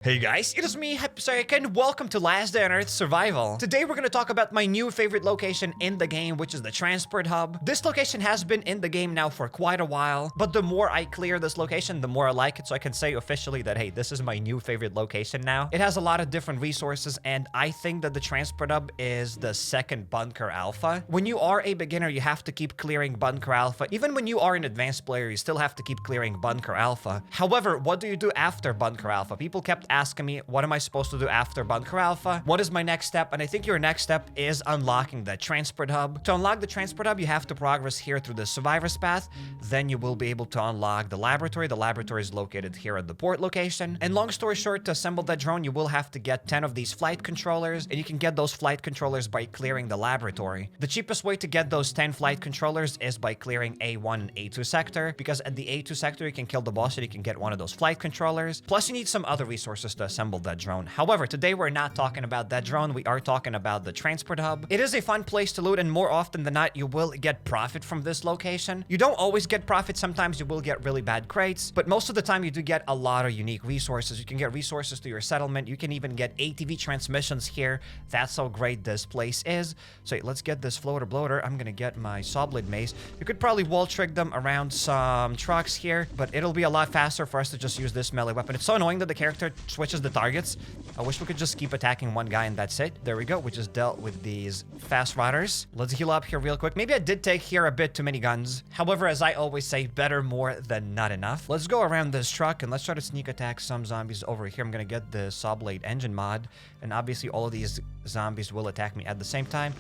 Hey guys, it is me, HappyCairek, and welcome to Last Day on Earth Survival. Today we're gonna talk about my new favorite location in the game, which is the transport hub. This location has been in the game now for quite a while, but the more I clear this location, the more I like it, so I can say officially that, hey, this is my new favorite location now. It has a lot of different resources, and I think that the transport hub is the second bunker alpha. When you are a beginner, you have to keep clearing bunker alpha. Even when you are an advanced player, you still have to keep clearing bunker alpha. However, what do you do after bunker alpha? People kept asking me, what am I supposed to do after bunker alpha? What is my next step? And I think your next step is unlocking the transport hub. To unlock the transport hub, you have to progress here through the survivor's path. Then you will be able to unlock the laboratory. The laboratory is located here at the port location. And long story short, to assemble that drone, you will have to get 10 of these flight controllers, and you can get those flight controllers by clearing the laboratory. The cheapest way to get those 10 flight controllers is by clearing A1 and A2 sector, because at the A2 sector, you can kill the boss and you can get one of those flight controllers. Plus, you need some other resources to assemble that drone. However, today we're not talking about that drone. We are talking about the transport hub. It is a fun place to loot, and more often than not, you will get profit from this location. You don't always get profit. Sometimes you will get really bad crates, but most of the time you do get a lot of unique resources. You can get resources to your settlement. You can even get ATV transmissions here. That's how great this place is. So let's get this floater bloater. I'm gonna get my saw blade mace. You could probably wall trick them around some trucks here, but it'll be a lot faster for us to just use this melee weapon. It's so annoying that the character switches the targets. I wish we could just keep attacking one guy and that's it. There we go. We just dealt with these fast riders. Let's heal up here real quick. Maybe I did take here a bit too many guns. However, as I always say, better more than not enough. Let's go around this truck and let's try to sneak attack some zombies over here. I'm gonna get the saw blade engine mod, and obviously all of these zombies will attack me at the same time.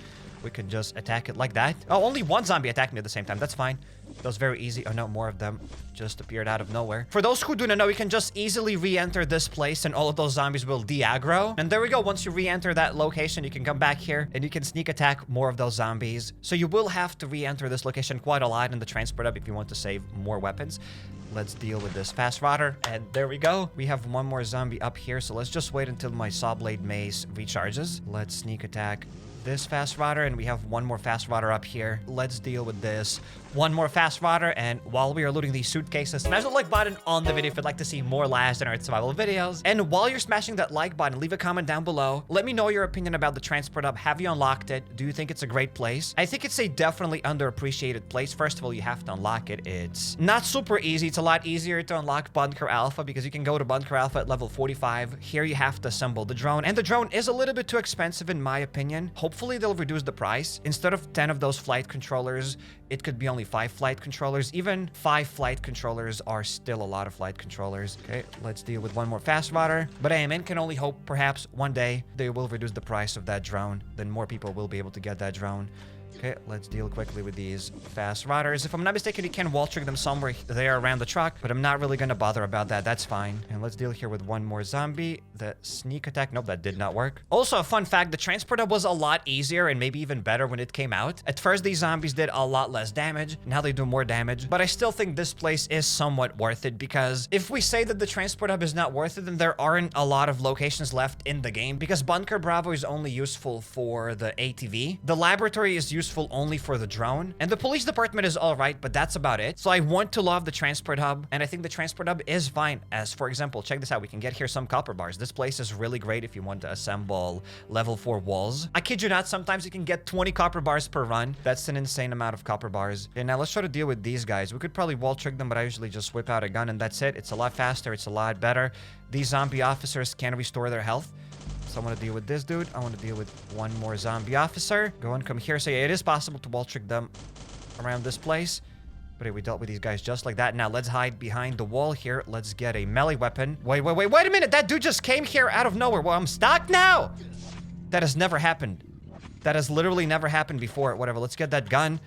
We can just attack it like that. Oh, only one zombie attacked me at the same time. That's fine. That was very easy. Oh no, more of them just appeared out of nowhere. For those who do not know, you can just easily re-enter this place and all of those zombies will de-aggro. And there we go. Once you re-enter that location, you can come back here and you can sneak attack more of those zombies. So you will have to re-enter this location quite a lot in the transport hub if you want to save more weapons. Let's deal with this fast rodder. And there we go. We have one more zombie up here. So let's just wait until my saw blade mace recharges. Let's sneak attack this fast rodder, and we have one more fast rodder up here. Let's deal with this. One more fast rodder, and while we are looting these suitcases, smash the like button on the video if you'd like to see more Last on Earth survival videos. And while you're smashing that like button, leave a comment down below. Let me know your opinion about the transport hub. Have you unlocked it? Do you think it's a great place? I think it's a definitely underappreciated place. First of all, you have to unlock it. It's not super easy. It's a lot easier to unlock Bunker Alpha because you can go to Bunker Alpha at level 45. Here you have to assemble the drone, and the drone is a little bit too expensive in my opinion. Hopefully they'll reduce the price. Instead of 10 of those flight controllers, it could be only 5 flight controllers. Even 5 flight controllers are still a lot of flight controllers. Okay, let's deal with one more fast rodder. But AMN can only hope perhaps one day they will reduce the price of that drone. Then more people will be able to get that drone. Okay, let's deal quickly with these fast riders. If I'm not mistaken, you can wall trick them somewhere there around the truck, but I'm not really gonna bother about that. That's fine. And let's deal here with one more zombie. The sneak attack. Nope, that did not work. Also, a fun fact, the transport hub was a lot easier and maybe even better when it came out. At first, these zombies did a lot less damage. Now they do more damage. But I still think this place is somewhat worth it, because if we say that the transport hub is not worth it, then there aren't a lot of locations left in the game, because Bunker Bravo is only useful for the ATV. The laboratory is useful only for the drone, and the police department is all right, but that's about it. So I want to love the transport hub, and I think the transport hub is fine. As for example, check this out. We can get here some copper bars. This place is really great if you want to assemble level 4 walls. I kid you not, sometimes you can get 20 copper bars per run. That's an insane amount of copper bars. And now let's try to deal with these guys. We could probably wall trick them, but I usually just whip out a gun and that's it. It's a lot faster. It's a lot better. These zombie officers can restore their health. So I want to deal with this dude. I want to deal with one more zombie officer. Go and come here. So yeah, it is possible to wall trick them around this place. But hey, we dealt with these guys just like that. Now let's hide behind the wall here. Let's get a melee weapon. Wait a minute. That dude just came here out of nowhere. Well, I'm stuck now. That has never happened. That has literally never happened before. Whatever. Let's get that gun.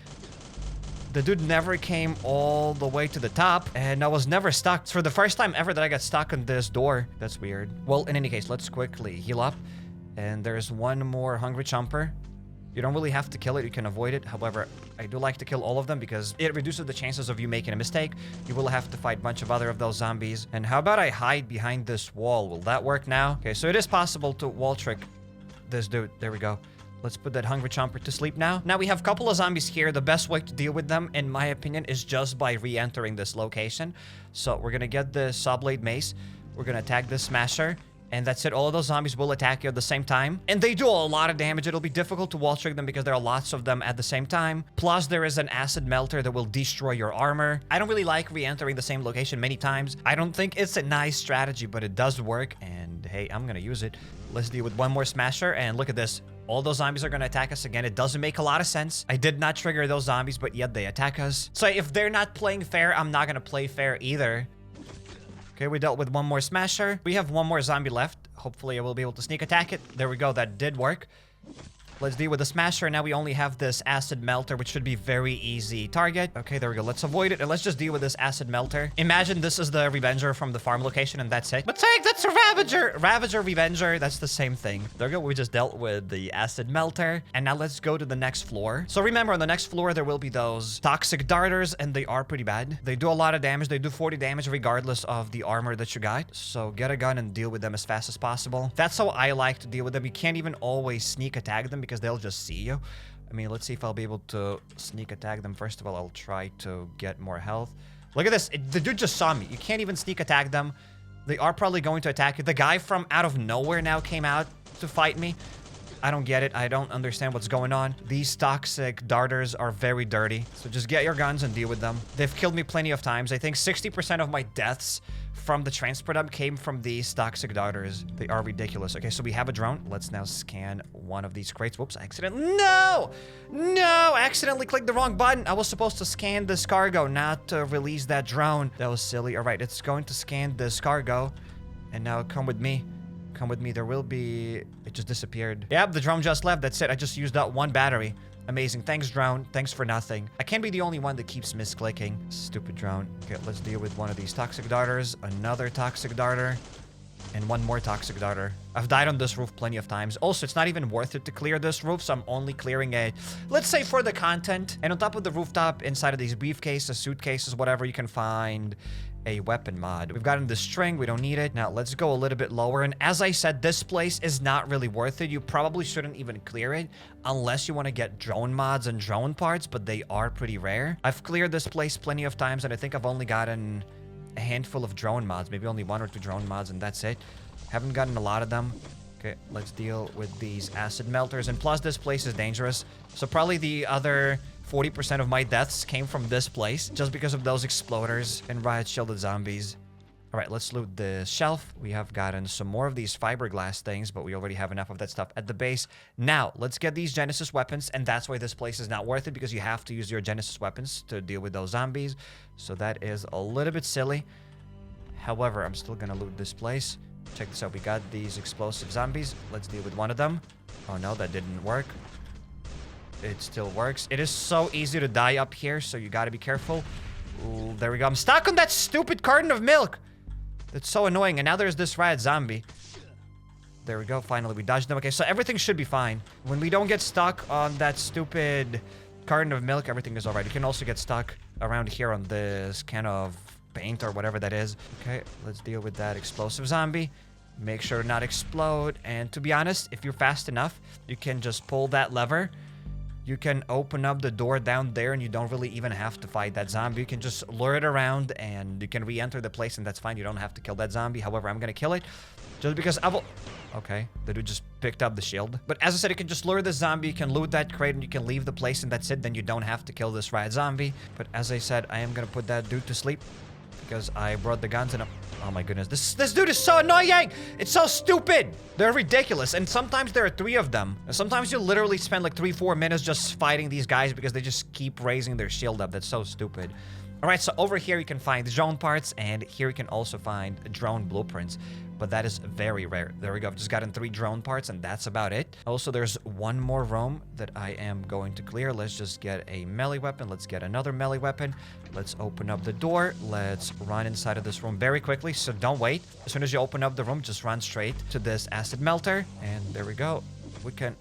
The dude never came all the way to the top, and I was never stuck. It's for the first time ever that I got stuck on this door. That's weird. Well, in any case, let's quickly heal up. And there's one more hungry chomper. You don't really have to kill it. You can avoid it. However, I do like to kill all of them because it reduces the chances of you making a mistake. You will have to fight a bunch of other of those zombies. And how about I hide behind this wall? Will that work now? Okay, so it is possible to wall trick this dude. There we go. Let's put that hungry chomper to sleep now. Now we have a couple of zombies here. The best way to deal with them, in my opinion, is just by re-entering this location. So we're gonna get the saw blade mace. We're gonna attack this smasher. And that's it. All of those zombies will attack you at the same time. And they do a lot of damage. It'll be difficult to wall trick them because there are lots of them at the same time. Plus, there is an acid melter that will destroy your armor. I don't really like re-entering the same location many times. I don't think it's a nice strategy, but it does work. And hey, I'm gonna use it. Let's deal with one more smasher. And look at this. All those zombies are gonna attack us again. It doesn't make a lot of sense. I did not trigger those zombies, but yet they attack us. So if they're not playing fair, I'm not gonna play fair either. Okay, we dealt with one more smasher. We have one more zombie left. Hopefully I will be able to sneak attack it. There we go, that did work. Let's deal with the smasher. Now we only have this acid melter, which should be very easy target. Okay, there we go. Let's avoid it and let's just deal with this acid melter. Imagine this is the Revenger from the farm location and that's it. But take, that's a Ravager! Ravager, Revenger, that's the same thing. There we go. We just dealt with the acid melter. And now let's go to the next floor. So remember, on the next floor, there will be those toxic darters and they are pretty bad. They do a lot of damage. They do 40 damage regardless of the armor that you got. So get a gun and deal with them as fast as possible. That's how I like to deal with them. You can't even always sneak attack them because they'll just see you. I mean, let's see if I'll be able to sneak attack them. First of all, I'll try to get more health. Look at this. The dude just saw me. You can't even sneak attack them. They are probably going to attack you. The guy from out of nowhere now came out to fight me. I don't get it. I don't understand what's going on. These toxic darters are very dirty. So just get your guns and deal with them. They've killed me plenty of times. I think 60% of my deaths from the transport hub came from these toxic darters. They are ridiculous. Okay, so we have a drone. Let's now scan one of these crates. Whoops, No! I accidentally clicked the wrong button. I was supposed to scan this cargo, not to release that drone. That was silly. All right, it's going to scan this cargo. And now come with me. Come with me. There will be... It just disappeared. Yep, the drone just left. That's it. I just used that one battery. Amazing. Thanks, drone. Thanks for nothing. I can't be the only one that keeps misclicking. Stupid drone. Okay, let's deal with one of these toxic darters. Another toxic darter. And one more toxic darter. I've died on this roof plenty of times. Also, it's not even worth it to clear this roof, so I'm only clearing it, let's say, for the content. And on top of the rooftop, inside of these briefcases, suitcases, whatever, you can find a weapon mod. We've gotten the string. We don't need it. Now, let's go a little bit lower. And as I said, this place is not really worth it. You probably shouldn't even clear it unless you want to get drone mods and drone parts, but they are pretty rare. I've cleared this place plenty of times, and I think I've only gotten a handful of drone mods, maybe only 1 or 2 drone mods, and that's it. Haven't gotten a lot of them. Okay, let's deal with these acid melters. And plus, this place is dangerous. So probably the other 40% of my deaths came from this place just because of those exploders and riot shielded zombies. All right, let's loot the shelf. We have gotten some more of these fiberglass things, but we already have enough of that stuff at the base. Now, let's get these Genesis weapons, and that's why this place is not worth it, because you have to use your Genesis weapons to deal with those zombies. So that is a little bit silly. However, I'm still gonna loot this place. Check this out. We got these explosive zombies. Let's deal with one of them. Oh no, that didn't work. It still works. It is so easy to die up here, so you gotta be careful. Ooh, there we go. I'm stuck on that stupid carton of milk. That's so annoying. And now there's this riot zombie. There we go. Finally, we dodged them. Okay, so everything should be fine. When we don't get stuck on that stupid carton of milk, everything is all right. You can also get stuck around here on this kind of paint or whatever that is. Okay, let's deal with that explosive zombie. Make sure to not explode. And to be honest, if you're fast enough, you can just pull that lever. You can open up the door down there and you don't really even have to fight that zombie. You can just lure it around and you can re-enter the place and that's fine. You don't have to kill that zombie. However, I'm gonna kill it just because I will... Okay, the dude just picked up the shield. But as I said, you can just lure the zombie, you can loot that crate, and you can leave the place and that's it. Then you don't have to kill this riot zombie. But as I said, I am gonna put that dude to sleep because I brought the guns and... Oh my goodness, this dude is so annoying! It's so stupid! They're ridiculous, and sometimes there are 3 of them. And sometimes you literally spend like 3-4 minutes just fighting these guys because they just keep raising their shield up. That's so stupid. Alright, so over here you can find drone parts, and here you can also find drone blueprints. But that is very rare. There we go. I've just gotten 3 drone parts, and that's about it. Also, there's one more room that I am going to clear. Let's just get a melee weapon. Let's get another melee weapon. Let's open up the door. Let's run inside of this room very quickly, so don't wait. As soon as you open up the room, just run straight to this acid melter. And there we go. We can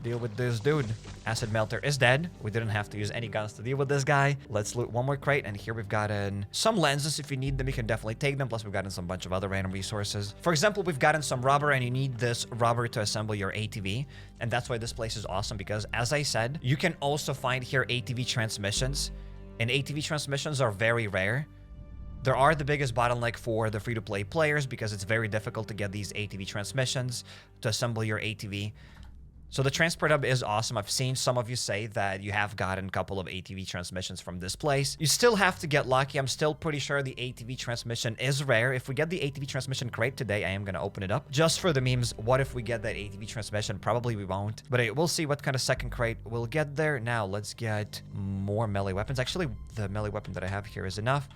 deal with this dude. Acid melter is dead. We didn't have to use any guns to deal with this guy. Let's loot one more crate, and here we've gotten some lenses. If you need them, you can definitely take them. Plus, we've gotten some bunch of other random resources. For example, we've gotten some rubber, and you need this rubber to assemble your ATV. And that's why this place is awesome, because as I said, you can also find here ATV transmissions. And ATV transmissions are very rare. There are the biggest bottleneck for the free-to-play players because it's very difficult to get these ATV transmissions to assemble your ATV. So the transport hub is awesome. I've seen some of you say that you have gotten a couple of ATV transmissions from this place. You still have to get lucky. I'm still pretty sure the ATV transmission is rare. If we get the ATV transmission crate today, I am going to open it up. Just for the memes, what if we get that ATV transmission? Probably we won't. But hey, we'll see what kind of second crate we'll get there. Now, let's get more melee weapons. Actually, the melee weapon that I have here is enough.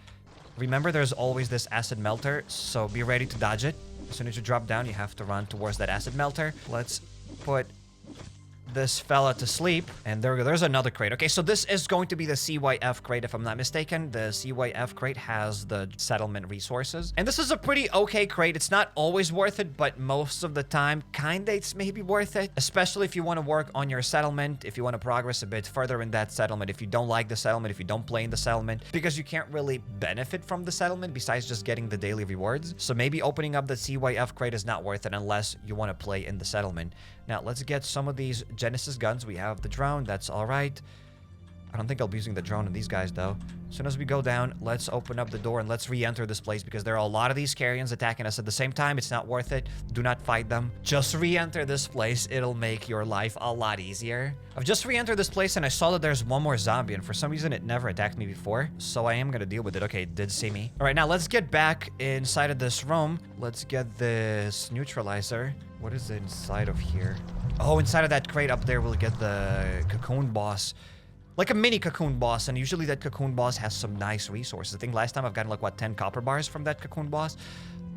Remember, there's always this acid melter, so be ready to dodge it. As soon as you drop down, you have to run towards that acid melter. Let's put this fella to sleep, and there's another crate. Okay, so this is going to be the CYF crate, if I'm not mistaken. The CYF crate has the settlement resources, and this is a pretty okay crate. It's not always worth it, but most of the time, kinda it's maybe worth it, especially if you want to work on your settlement, if you want to progress a bit further in that settlement, if you don't like the settlement, if you don't play in the settlement, because you can't really benefit from the settlement besides just getting the daily rewards. So maybe opening up the CYF crate is not worth it unless you want to play in the settlement. Now, let's get some of these Genesis guns. We have the drone. That's all right. I don't think I'll be using the drone on these guys, though. As soon as we go down, let's open up the door and let's re-enter this place because there are a lot of these carrions attacking us at the same time. It's not worth it. Do not fight them. Just re-enter this place. It'll make your life a lot easier. I've just re-entered this place and I saw that there's one more zombie, and for some reason it never attacked me before. So I am going to deal with it. Okay, it did see me. All right, now let's get back inside of this room. Let's get this neutralizer. What is inside of here? Oh, inside of that crate up there, we'll get the cocoon boss. Like a mini cocoon boss, and usually that cocoon boss has some nice resources. I think last time I've gotten like, what, 10 copper bars from that cocoon boss?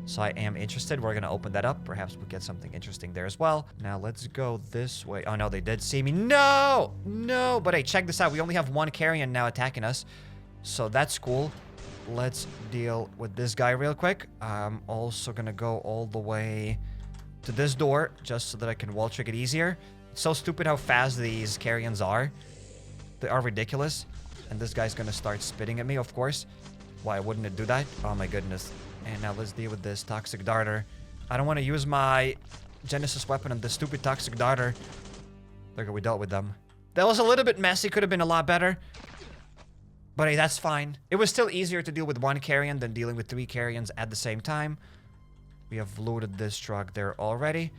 So I am interested. We're going to open that up. Perhaps we'll get something interesting there as well. Now let's go this way. Oh no, they did see me. No! No! But hey, check this out. We only have one carrion now attacking us. So that's cool. Let's deal with this guy real quick. I'm also going to go all the way to this door just so that I can wall trick it easier. It's so stupid how fast these carrions are. They are ridiculous. And this guy's gonna start spitting at me, of course. Why wouldn't it do that? Oh my goodness. And now let's deal with this toxic darter. I don't want to use my Genesis weapon on this stupid toxic darter. There we go, we dealt with them. That was a little bit messy, could have been a lot better. But hey, that's fine. It was still easier to deal with one carrion than dealing with 3 carrions at the same time. We have looted this truck there already.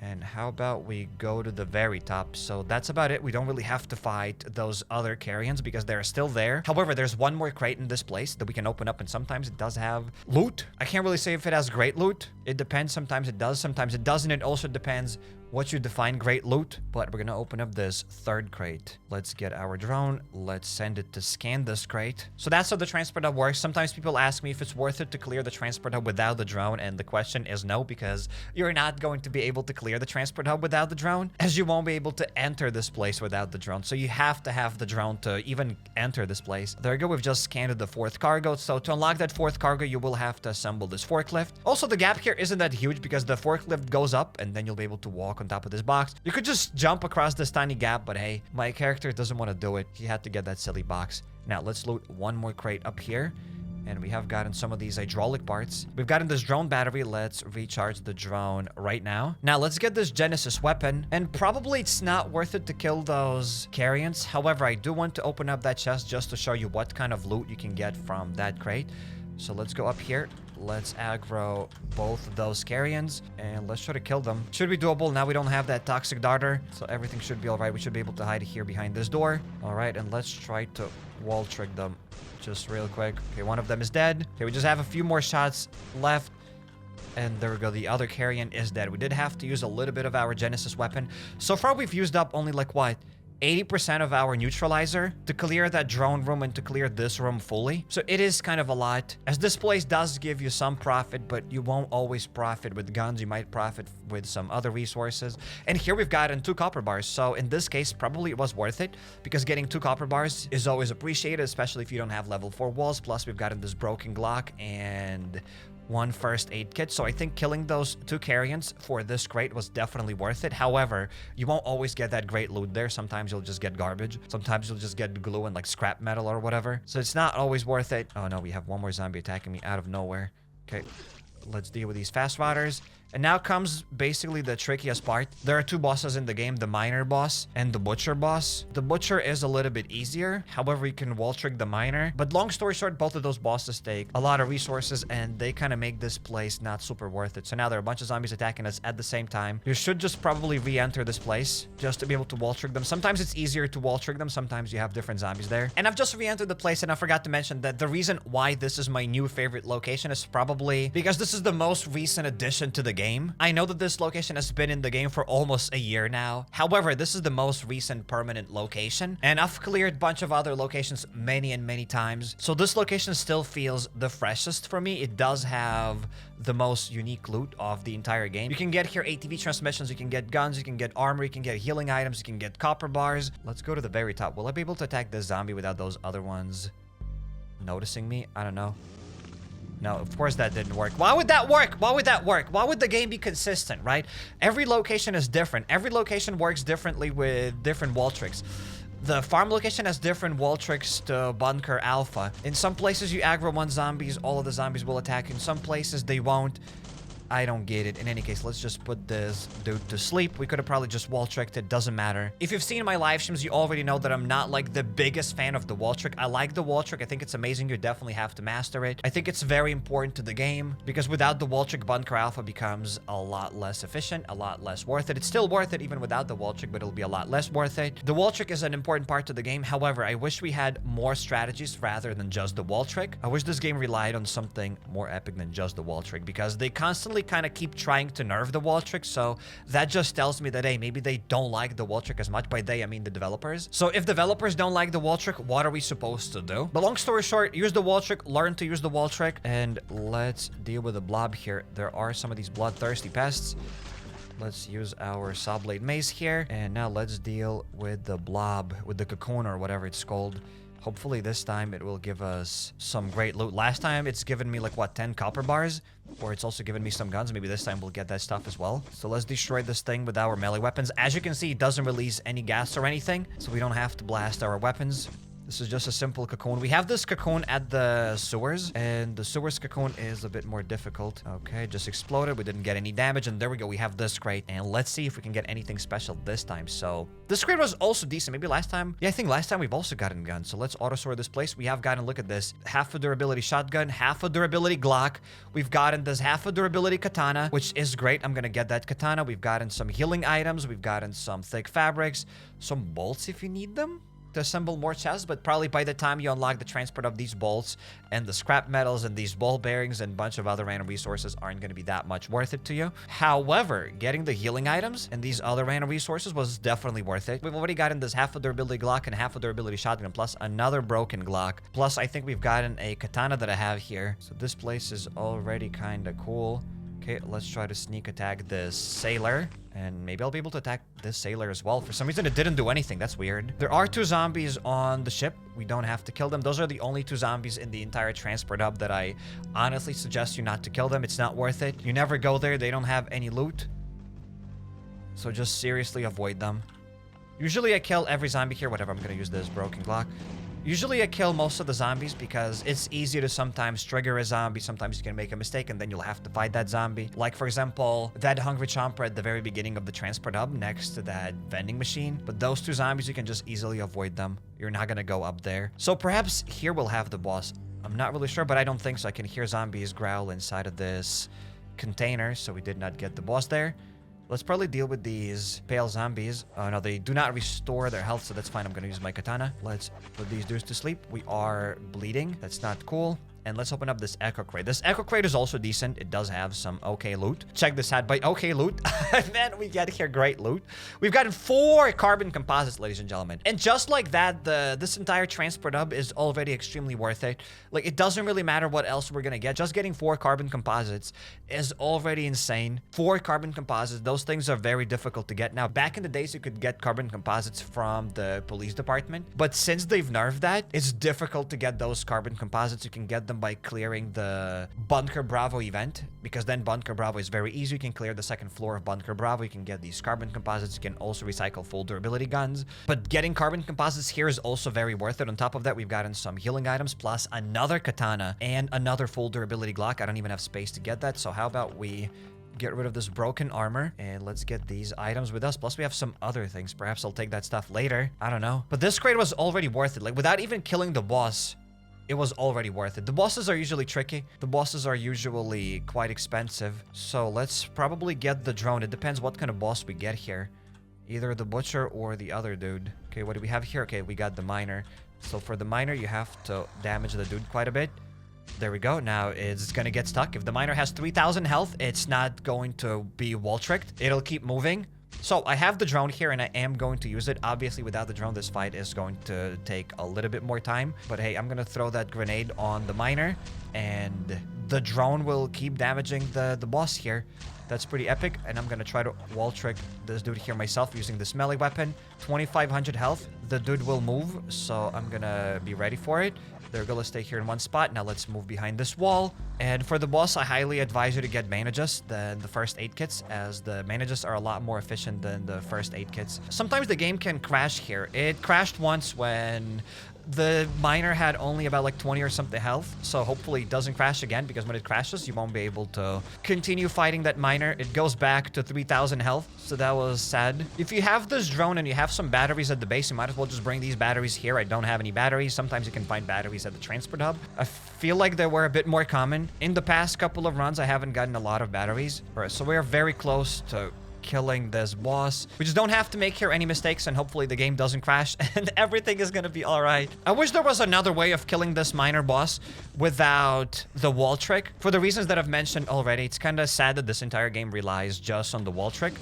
And how about we go to the very top? So that's about it. We don't really have to fight those other carrions because they're still there. However, there's one more crate in this place that we can open up, and sometimes it does have loot. I can't really say if it has great loot. It depends. Sometimes it does, sometimes it doesn't. It also depends what you define great loot. But we're gonna open up this third crate. Let's get our drone. Let's send it to scan this crate. So that's how the transport hub works. Sometimes people ask me if it's worth it to clear the transport hub without the drone, and the question is no, because you're not going to be able to clear the transport hub without the drone, as you won't be able to enter this place without the drone. So you have to have the drone to even enter this place. There we go. We've just scanned the 4th cargo. So to unlock that 4th cargo, you will have to assemble this forklift. Also, the gap here isn't that huge because the forklift goes up and then you'll be able to walk on top of this box. You could just jump across this tiny gap, but hey, my character doesn't want to do it. He had to get that silly box. Now let's loot one more crate up here. And we have gotten some of these hydraulic parts. We've gotten this drone battery. Let's recharge the drone right now. Now, let's get this Genesis weapon. And probably it's not worth it to kill those carrions. However, I do want to open up that chest just to show you what kind of loot you can get from that crate. So let's go up here. Let's aggro both of those carrions. And let's try to kill them. Should be doable. Now we don't have that toxic darter. So everything should be alright. We should be able to hide here behind this door. Alright, and let's try to wall trick them. Just real quick. Okay, one of them is dead. Okay, we just have a few more shots left. And there we go. The other carrion is dead. We did have to use a little bit of our Genesis weapon. So far, we've used up only like what? 80% of our neutralizer to clear that drone room and to clear this room fully. So it is kind of a lot, as this place does give you some profit, but you won't always profit with guns. You might profit with some other resources. And here we've gotten 2 copper bars. So in this case, probably it was worth it because getting 2 copper bars is always appreciated, especially if you don't have level 4 walls. Plus we've gotten this broken Glock and 1 first aid kit. So I think killing those 2 carrions for this crate was definitely worth it. However, you won't always get that great loot there. Sometimes you'll just get garbage. Sometimes you'll just get glue and like scrap metal or whatever. So it's not always worth it. Oh no, we have one more zombie attacking me out of nowhere. Okay, let's deal with these fast riders. And now comes basically the trickiest part. There are two bosses in the game, the miner boss and the butcher boss. The butcher is a little bit easier. However, you can wall trick the miner. But long story short, both of those bosses take a lot of resources and they kind of make this place not super worth it. So now there are a bunch of zombies attacking us at the same time. You should just probably re-enter this place just to be able to wall trick them. Sometimes it's easier to wall trick them. Sometimes you have different zombies there. And I've just re-entered the place and I forgot to mention that the reason why this is my new favorite location is probably because this is the most recent addition to the game. I know that this location has been in the game for almost a year now. However, this is the most recent permanent location. And I've cleared a bunch of other locations many and many times. So this location still feels the freshest for me. It does have the most unique loot of the entire game. You can get here ATV transmissions, you can get guns, you can get armor, you can get healing items, you can get copper bars. Let's go to the very top. Will I be able to attack this zombie without those other ones noticing me? I don't know. No, of course that didn't work. Why would that work? Why would that work? Why would the game be consistent, right? Every location is different. Every location works differently with different wall tricks. The farm location has different wall tricks to Bunker Alpha. In some places, you aggro one zombies, all of the zombies will attack. In some places, they won't. I don't get it. In any case, let's just put this dude to sleep. We could have probably just wall tricked it. Doesn't matter. If you've seen my live streams, you already know that I'm not like the biggest fan of the wall trick. I like the wall trick. I think it's amazing. You definitely have to master it. I think it's very important to the game because without the wall trick, Bunker Alpha becomes a lot less efficient, a lot less worth it. It's still worth it even without the wall trick, but it'll be a lot less worth it. The wall trick is an important part to the game. However, I wish we had more strategies rather than just the wall trick. I wish this game relied on something more epic than just the wall trick because they constantly kind of keep trying to nerf the wall trick, so that just tells me that, hey, maybe they don't like the wall trick as much. By they, I mean the developers. So if developers don't like the wall trick, what are we supposed to do? But long story short, use the wall trick, learn to use the wall trick, and let's deal with the blob here. There are some of these bloodthirsty pests. Let's use our saw blade mace here, and now let's deal with the blob, with the cocoon or whatever it's called. Hopefully this time it will give us some great loot. Last time it's given me like, what, 10 copper bars? Or it's also given me some guns. Maybe this time we'll get that stuff as well. So let's destroy this thing with our melee weapons. As you can see, it doesn't release any gas or anything, so we don't have to blast our weapons. This is just a simple cocoon. We have this cocoon at the sewers, and the sewers cocoon is a bit more difficult. Okay, just exploded. We didn't get any damage, and there we go. We have this crate, and let's see if we can get anything special this time. So this crate was also decent. Maybe last time. Yeah, I think last time we've also gotten guns. So let's auto-sort this place. We have gotten, look at this, half a durability shotgun, half a durability Glock. We've gotten this half a durability katana, which is great. I'm gonna get that katana. We've gotten some healing items. We've gotten some thick fabrics, some bolts if you need them to assemble more chests, but probably by the time you unlock the transport of these bolts and the scrap metals and these ball bearings and a bunch of other random resources aren't going to be that much worth it to you. However, getting the healing items and these other random resources was definitely worth it. We've already gotten this half a durability Glock and half a durability shotgun, plus another broken Glock. Plus, I think we've gotten a katana that I have here. So this place is already kind of cool. Okay, let's try to sneak attack this sailor. And maybe I'll be able to attack this sailor as well. For some reason, it didn't do anything. That's weird. There are 2 zombies on the ship. We don't have to kill them. Those are the only 2 zombies in the entire transport hub that I honestly suggest you not to kill them. It's not worth it. You never go there. They don't have any loot. So just seriously avoid them. Usually I kill every zombie here. Whatever, I'm going to use this broken Glock. Usually I kill most of the zombies because it's easy to sometimes trigger a zombie. Sometimes you can make a mistake and then you'll have to fight that zombie. Like, for example, that hungry chomper at the very beginning of the transport hub next to that vending machine. But those 2 zombies, you can just easily avoid them. You're not gonna go up there. So perhaps here we'll have the boss. I'm not really sure, but I don't think so. I can hear zombies growl inside of this container, so we did not get the boss there. Let's probably deal with these pale zombies. No, they do not restore their health, so that's fine. I'm going to use my katana. Let's put these dudes to sleep. We are bleeding. That's not cool. And let's open up this echo crate. This echo crate is also decent. It does have some okay loot. Check this out. By okay loot, man, we get here great loot. We've gotten 4 carbon composites, ladies and gentlemen. And just like that, this entire transport hub is already extremely worth it. Like, it doesn't really matter what else we're gonna get. Just getting 4 carbon composites is already insane. 4 carbon composites, those things are very difficult to get. Now, back in the days, you could get carbon composites from the police department. But since they've nerfed that, it's difficult to get those carbon composites. You can get them by clearing the Bunker Bravo event, because then Bunker Bravo is very easy. You can clear the 2nd floor of Bunker Bravo. You can get these carbon composites. You can also recycle full durability guns. But getting carbon composites here is also very worth it. On top of that, we've gotten some healing items, plus another katana and another full durability Glock. I don't even have space to get that. So how about we get rid of this broken armor. And let's get these items with us. Plus, we have some other things. Perhaps I'll take that stuff later. I don't know. But this crate was already worth it. Like, without even killing the boss, it was already worth it. The bosses are usually tricky. The bosses are usually quite expensive. So let's probably get the drone. It depends what kind of boss we get here. Either the butcher or the other dude. Okay, what do we have here? Okay, we got the miner. So for the miner, you have to damage the dude quite a bit. There we go. Now it's gonna get stuck. If the miner has 3,000 health, it's not going to be wall tricked. It'll keep moving. So I have the drone here and I am going to use it. Obviously, without the drone, this fight is going to take a little bit more time. But hey, I'm gonna throw that grenade on the miner and the drone will keep damaging the boss here. That's pretty epic. And I'm gonna try to wall trick this dude here myself using this melee weapon. 2,500 health. The dude will move, so I'm gonna be ready for it. They're gonna stay here in one spot. Now let's move behind this wall. And for the boss, I highly advise you to get bandages than the first aid kits, as the bandages are a lot more efficient than the first aid kits. Sometimes the game can crash here. It crashed once when the miner had only about like 20 or something health, so hopefully it doesn't crash again, because when it crashes, you won't be able to continue fighting that miner. It goes back to 3,000 health, so that was sad. If you have this drone and you have some batteries at the base, you might as well just bring these batteries here. I don't have any batteries. Sometimes you can find batteries at the transport hub. I feel like they were a bit more common. In the past couple of runs, I haven't gotten a lot of batteries. All right, so we're very close to killing this boss. We just don't have to make here any mistakes, and hopefully the game doesn't crash and everything is gonna be all right. I wish there was another way of killing this miner boss without the wall trick. For the reasons that I've mentioned already, it's kind of sad that this entire game relies just on the wall trick.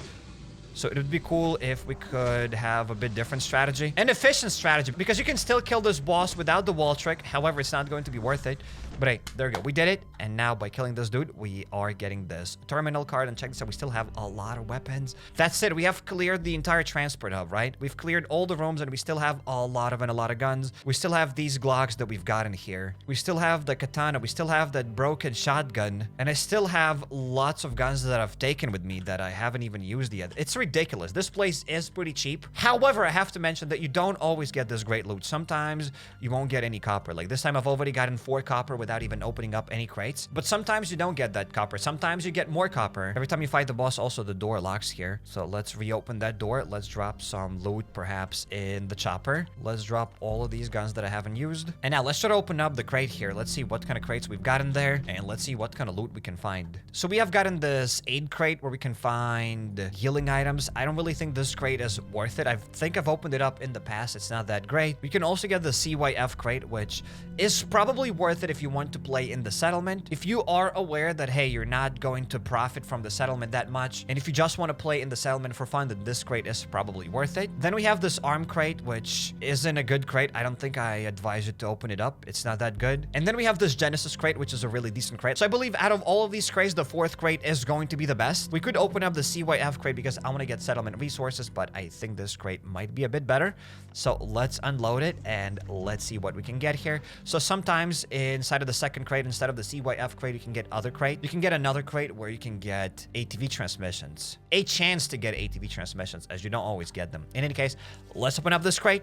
So it would be cool if we could have a bit different strategy. An efficient strategy, because you can still kill this boss without the wall trick. However, it's not going to be worth it. But hey, there we go. We did it. And now by killing this dude, we are getting this terminal card. And check this out. We still have a lot of weapons. That's it. We have cleared the entire transport hub, right? We've cleared all the rooms and we still have a lot of guns. We still have these Glocks that we've gotten here. We still have the katana. We still have that broken shotgun. And I still have lots of guns that I've taken with me that I haven't even used yet. It's ridiculous. This place is pretty cheap. However, I have to mention that you don't always get this great loot. Sometimes you won't get any copper. Like this time I've already gotten 4 copper without even opening up any crates. But sometimes you don't get that copper. Sometimes you get more copper. Every time you fight the boss, also the door locks here. So let's reopen that door. Let's drop some loot perhaps in the chopper. Let's drop all of these guns that I haven't used. And now let's try to open up the crate here. Let's see what kind of crates we've got in there. And let's see what kind of loot we can find. So we have gotten this aid crate where we can find healing items. I don't really think this crate is worth it. I think I've opened it up in the past. It's not that great. We can also get the CYF crate, which is probably worth it if you want to play in the settlement. If you are aware that, hey, you're not going to profit from the settlement that much, and if you just want to play in the settlement for fun, then this crate is probably worth it. Then we have this arm crate, which isn't a good crate. I don't think I advise you to open it up. It's not that good. And then we have this Genesis crate, which is a really decent crate. So I believe out of all of these crates, the 4th crate is going to be the best. We could open up the CYF crate because I want to get settlement resources, but I think this crate might be a bit better. So let's unload it and let's see what we can get here. So sometimes inside of the 2nd crate, instead of the CYF crate, you can get other crate. You can get another crate where you can get ATV transmissions. A chance to get ATV transmissions, as you don't always get them. In any case, let's open up this crate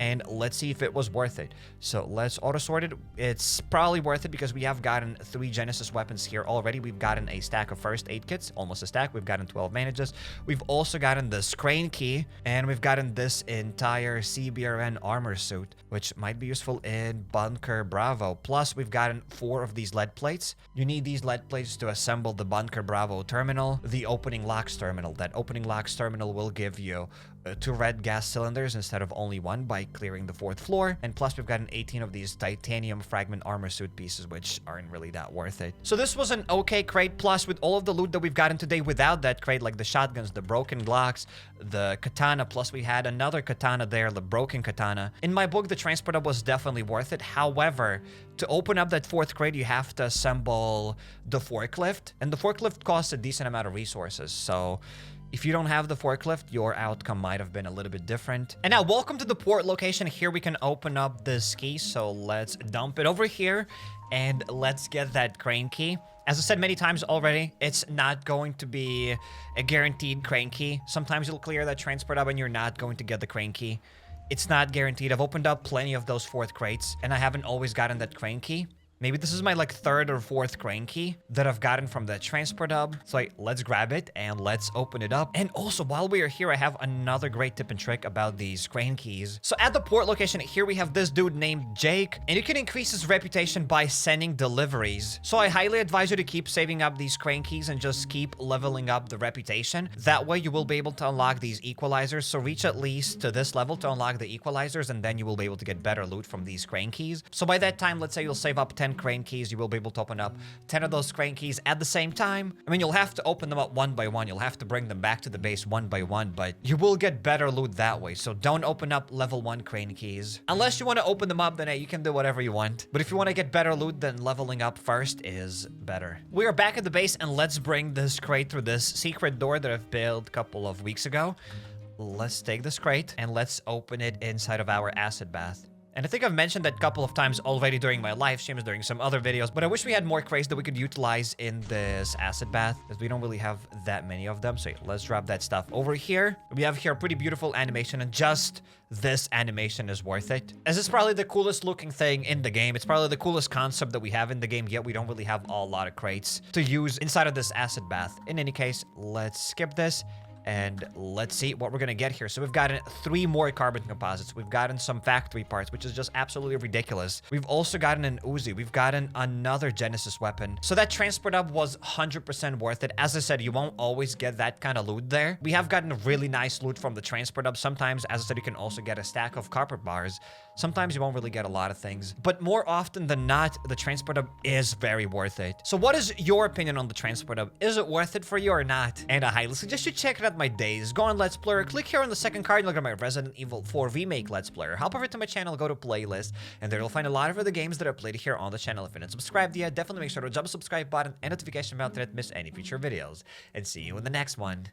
and let's see if it was worth it. So let's auto sort it. It's probably worth it because we have gotten 3 Genesis weapons here already. We've gotten a stack of first aid kits, almost a stack. We've gotten 12 bandages. We've also gotten this crane key, and we've gotten this entire CBRN armor suit, which might be useful in Bunker Bravo. Plus, we've gotten 4 of these lead plates. You need these lead plates to assemble the Bunker Bravo terminal, the opening locks terminal. That opening locks terminal will give you 2 red gas cylinders instead of only 1 by clearing the 4th floor. And plus, we've gotten 18 of these titanium fragment armor suit pieces, which aren't really that worth it. So this was an okay crate. Plus, with all of the loot that we've gotten today without that crate, like the shotguns, the broken Glocks, the katana, plus we had another katana there, the broken katana. In my book, the transporter was definitely worth it. However, to open up that 4th crate, you have to assemble the forklift, and the forklift costs a decent amount of resources. So if you don't have the forklift, your outcome might have been a little bit different. And now, welcome to the port location. Here we can open up this key. So let's dump it over here and let's get that crane key. As I said many times already, it's not going to be a guaranteed crane key. Sometimes you'll clear that transport hub and you're not going to get the crane key. It's not guaranteed. I've opened up plenty of those 4th crates and I haven't always gotten that crane key. Maybe this is my like third or fourth crane key that I've gotten from the transport hub. So let's grab it and let's open it up. And also while we are here, I have another great tip and trick about these crane keys. So at the port location here, we have this dude named Jake, and you can increase his reputation by sending deliveries. So I highly advise you to keep saving up these crane keys and just keep leveling up the reputation. That way you will be able to unlock these equalizers. So reach at least to this level to unlock the equalizers, and then you will be able to get better loot from these crane keys. So by that time, let's say you'll save up 10 crane keys, you will be able to open up 10 of those crane keys at the same time. I mean, you'll have to open them up one by one. You'll have to bring them back to the base one by one, but you will get better loot that way. So don't open up level 1 crane keys. Unless you want to open them up, then hey, you can do whatever you want. But if you want to get better loot, then leveling up first is better. We are back at the base, and let's bring this crate through this secret door that I've built a couple of weeks ago. Let's take this crate and let's open it inside of our acid bath. And I think I've mentioned that a couple of times already during my live streams, during some other videos, but I wish we had more crates that we could utilize in this acid bath, because we don't really have that many of them. So let's drop that stuff over here. We have here a pretty beautiful animation, and just this animation is worth it, as it's probably the coolest looking thing in the game. It's probably the coolest concept that we have in the game, yet we don't really have a lot of crates to use inside of this acid bath. In any case, let's skip this. And let's see what we're gonna get here. So we've gotten 3 more carbon composites. We've gotten some factory parts, which is just absolutely ridiculous. We've also gotten an Uzi. We've gotten another Genesis weapon. So that transport hub was 100% worth it. As I said, you won't always get that kind of loot there. We have gotten really nice loot from the transport hub. Sometimes, as I said, you can also get a stack of carpet bars. Sometimes you won't really get a lot of things, but more often than not, the transport hub is very worth it. So what is your opinion on the transport hub? Is it worth it for you or not? And I highly suggest you check it out my days. Go on Let's Player, click here on the second card, and look at my Resident Evil 4 Remake Let's Player. Hop over to my channel, go to playlist, and there you'll find a lot of other games that are played here on the channel. If you're not subscribed yet, definitely make sure to jump the subscribe button and notification bell to not miss any future videos. And see you in the next one.